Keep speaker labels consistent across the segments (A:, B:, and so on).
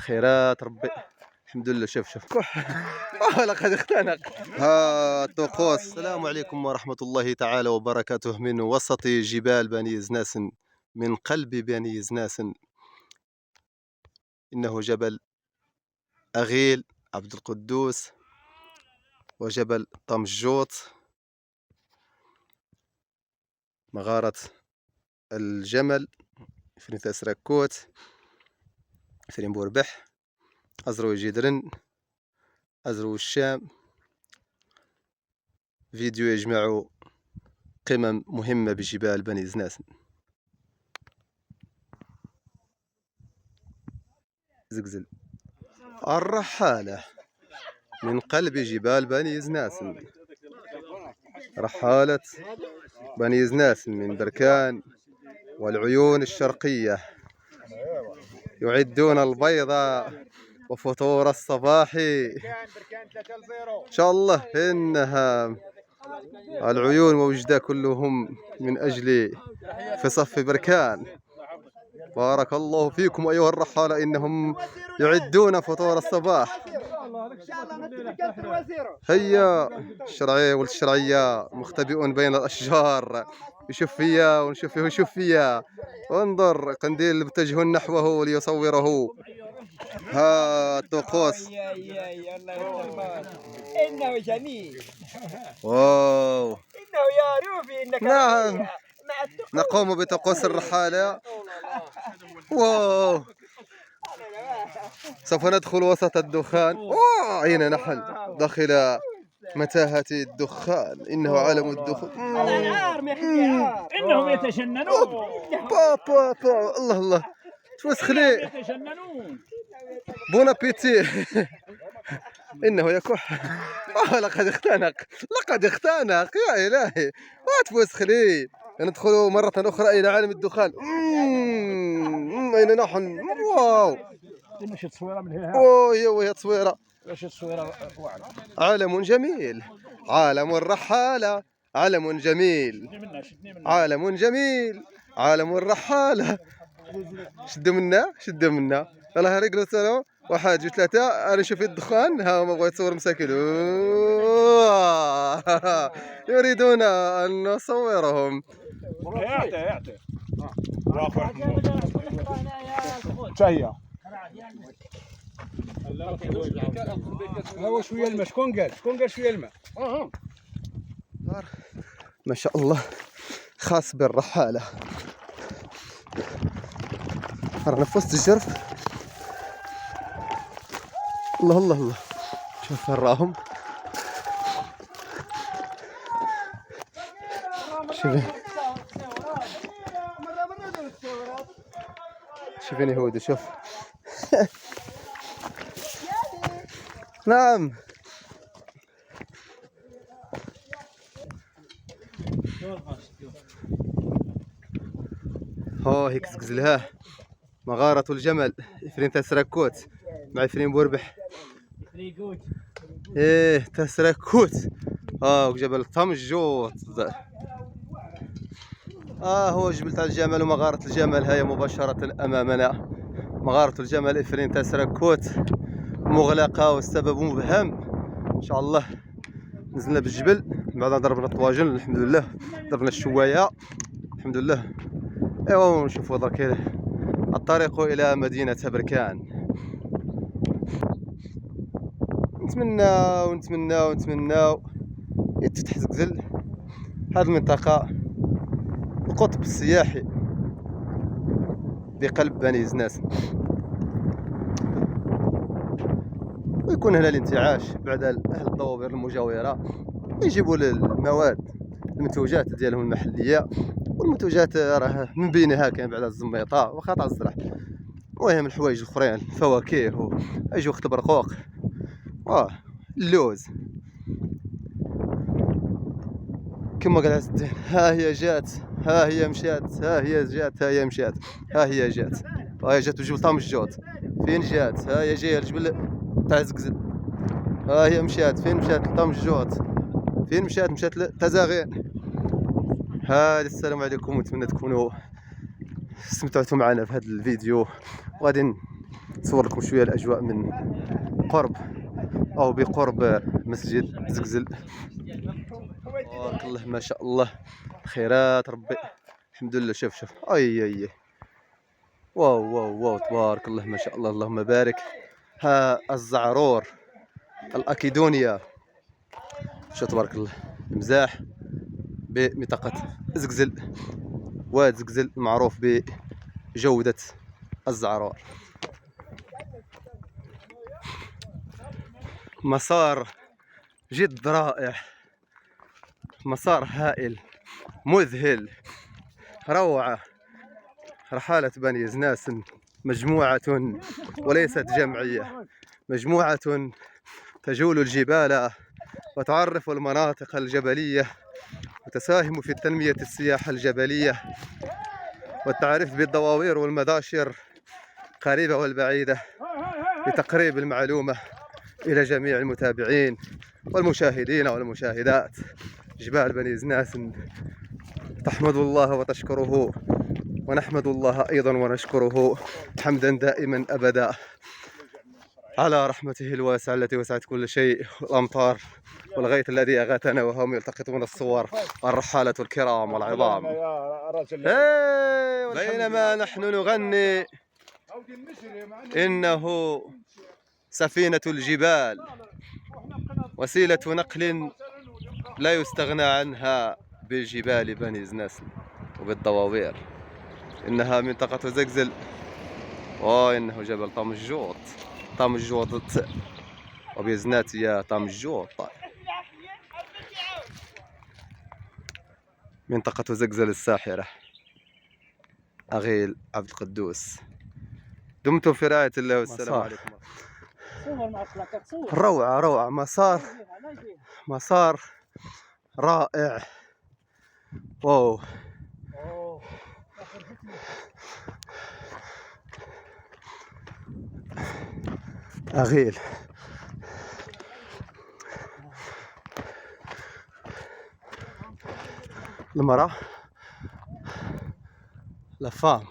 A: خيرات ربي. الحمد لله. شوف كح لقد اختنق. ها الطقوس. السلام عليكم ورحمة الله تعالى وبركاته من وسط جبال بني زناسن، من قلب بني زناسن. إنه جبل أغيل عبد القدوس وجبل طمجوط، مغارة الجمل، فرين تاسراكوت، فرين بوربح، أزرو جدرن، أزرو الشام. فيديو يجمع قمم مهمة بجبال بني زناسن. زقزل الرحالة من قلب جبال بني زناسن. رحالة بني زناسن من بركان والعيون الشرقية يعدون البيض وفطور الصباحي. إن شاء الله إنها العيون موجودة كلهم من أجل في صف بركان. بارك الله فيكم أيها الرحالة، إنهم يعدون فطور الصباح. هيا الشرعية والشرعية مختبئون بين الأشجار، يشوف فيا ونشوف فيه ويشوف فيا. انظر قنديل متجه نحوه ليصوره. ها الطقوس.
B: إنه جميل.
A: واو.
B: إنه يا روبي إنك
A: نعم نقوم بطقوس الرحالة. واو. سوف ندخل وسط الدخان. أين نحن؟ داخل متاهة الدخان. إنه عالم الدخان.
B: إنهم يتجننون.
A: با الله الله توسخلي.
B: يتجننون.
A: بون ابيتي. إنه يكح. لقد اختنق يا إلهي. واتوسخلي. ندخل مرة أخرى إلى عالم الدخان. أين نحن؟ واو.
B: مش تصويره من هنا.
A: وهي تصويره.
B: واش تصويره واعره.
A: عالم جميل، عالم الرحالة، عالم جميل، عالم جميل، عالم الرحالة. شدوا منا يلاه رجلوا سنة واحد جوج ثلاثة. أنا نشوف الدخان. ها هما بغاو يتصور مساكن. يريدون أن نصورهم.
B: اعطي تهيا. هو شويه الماء. شكون قال شويه الماء؟
A: ما شاء الله خاص بالرحالة. رانا في وسط الجرف. الله شوف راهم. شوفيني هودي شوف. نعم هيك زقزلها. مغارة الجمل، فرين تاسراكوت مع فرين بوربح. تاسراكوت. وجبل طمجوط. هو جبل تاع الجمل ومغارة الجمل هي مباشرة أمامنا. مغارة الجمل إفرين تاسراكوت مغلقة والسبب مبهم. إن شاء الله نزلنا بالجبل بعد ضربنا الطواجن. الحمد لله ضربنا الشواية الحمد لله. ايوا نشوفوا درك الطريق إلى مدينة بركان. نتمناو يتفتح زقزل. هذه المنطقة القطب السياحي بقلب بني زناسن، ويكون هنا الانتعاش بعد أهل الطوابير المجاورة يجيبوا المواد المنتوجات ديالهم المحلية. والمنتوجات راه من بينها كاين بعد الزميطة وخاطع الزرع. المهم الحوايج الاخرين الفواكه يجيو وقت البرقوق. اللوز كما قال عز الدين. ها هي جات، ها هي مشات، ها هي جات، ها هي مشات، ها هي جات. ها هي جات بجبل طمجوط. فين جات؟ ها هي جايه الجبل تاع زقزل. ها هي مشات. فين مشات؟ لطمجوط. فين مشات لتزاغين. هذا السلام عليكم، ونتمنى تكونوا استمتعتوا معنا في هذا الفيديو. وغادي نصور لكم شويه الاجواء من قرب او بقرب مسجد زقزل. تبارك الله ما شاء الله، خيرات ربي الحمد لله. شوف اي واو واو واو تبارك الله ما شاء الله اللهم بارك. ها الزعرور الاكيدونيا، شوف تبارك الله المزاح بمنطقة زقزل. واد زقزل معروف بجودة الزعرور. مسار جد رائع، مسار هائل مذهل روعة. رحالة بني زناس مجموعة وليست جمعية، مجموعة تجول الجبال وتعرف المناطق الجبلية وتساهم في تنمية السياحة الجبلية والتعريف بالدواوير والمداشر قريبة والبعيدة لتقريب المعلومة إلى جميع المتابعين والمشاهدين والمشاهدات. جبال بني زناس تحمد الله وتشكره، ونحمد الله أيضا ونشكره حمدا دائما أبدا على رحمته الواسعة التي وسعت كل شيء، والأمطار والغيث الذي أغاثنا وهم يلتقطون الصور، الرحالة الكرام والعظام. بينما نحن نغني إنه سفينة الجبال وسيلة نقل لا يستغنى عنها بجبال بني زناس وبالضواوير. إنها منطقة زقزل، وإنه جبل طامجوط وبيزناتيا طامجوط. منطقة زقزل الساحرة. أغيل عبد القدوس. دمتم في رعاية الله والسلام عليكم. روعة مسار رائع. واو أغيل المرأة لفام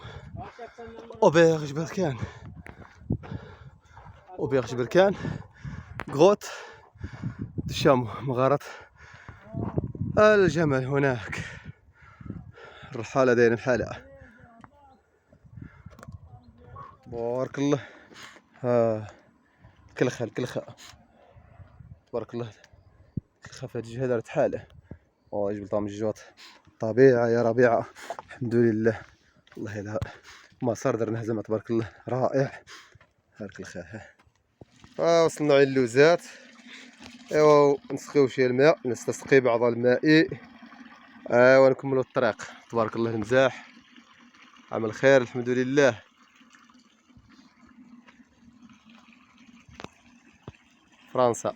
A: أوبيرج بركان غوت تشامو مغارة الجمل. هناك الرحالة دايرين الحالة. بارك الله. كلخة تبارك الله. كلخة في هاد الجهة دارت حالة. جبل طامجوط طبيعة يا ربيعة الحمد لله. والله لا مسار درناه زعما تبارك الله رائع. هاك الخاه. وصلنا على اللوزات. ايوا نسقيو شي الماء، نستسقي بعض الماء ونكملوا الطريق. تبارك الله المزاح عمل خير الحمد لله. فرنسا.